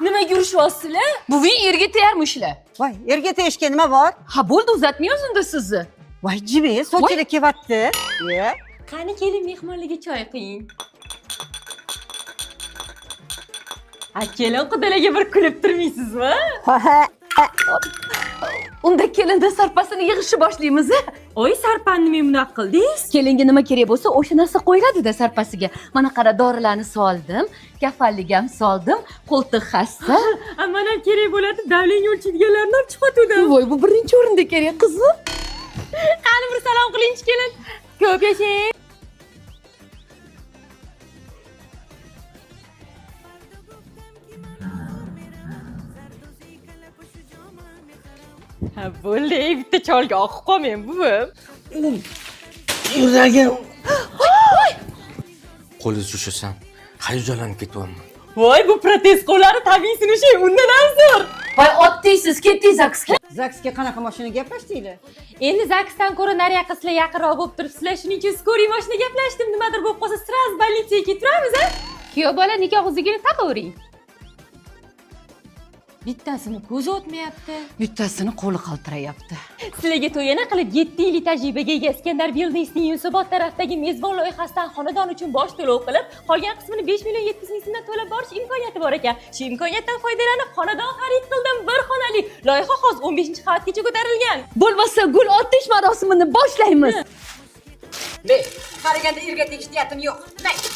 Nimaga yurishyapsizlar? Buving erga tegarmishlar. Voy, erga tegishga nima bor? Ha bo'ldi, uzatmaymiz unda sizni. Voy, jimi, sochida kelyapti. Qani keling mehmonlarga choy quying. Keling qudalarga bir kulib turmaysizmi? Unda kelinda sarpasini yig'ishni boshlaymiz. Oy, sarpanni men bunaqa qildingiz? Kelinga nima kerak bo'lsa, o'sha narsa qo'yiladi-da sarpasiga. Mana qara, dorilarni soldim, kafallik ham soldim, qo'ltiq hassa. Mana ham kerak bo'ladi, davlengiz o'lchaydiganlarni olib chiqatdim. Voy, bu birinchi o'rinda kerak, qizim. Qani bir salom qiling, kelin. Ko'p yashang. Ha, bo'ldi, bitta cholga oqib qolmang, buvim. Yuragim. Qo'lingizni yushasan, hayajonlanib ketyapman. Voy, bu protez qo'llari tabiiy sinishi undan ham zo'r. Voy, otdaysiz, ketdingiz zaksga. Zaksga qanaqa mashina gaplashdinglar? Endi zaksdan ko'ra nariyoqqa sizlar yaqinroq bo'lib turibsizlar, shuning uchun skoriy mashina gaplashdim. Nimadir bo'lib qolsa, sraz больницаga keturamiz, a? Kuyov bola nikoh uzigini topavering. Bittasini ko'zi o'tmayapti, bittasini qo'li qaltirayapti. Sizlarga to'yana qilib 7 yillik tajribaga ega Iskandar Buildingsning Yunusobod tarafdagi mezbon loyihasidan xonadon uchun bosh to'lov qilib, qolgan qismini 5 million 700 ming so'mdan to'lab borish imkoniyati bor ekan. Shu imkoniyatdan foydalanib xonadon xarid qildim, bir xonali. Loyiha hozir 15-qavatgacha ko'tarilgan. Bo'lmasa, gul otish marosimini boshlaymiz. Ne? Qaraganda erga tegish niyatim yo'q.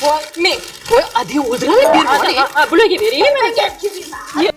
Voy, men. Voy, ading o'ldiradi, bermadi. Bularga beraymi?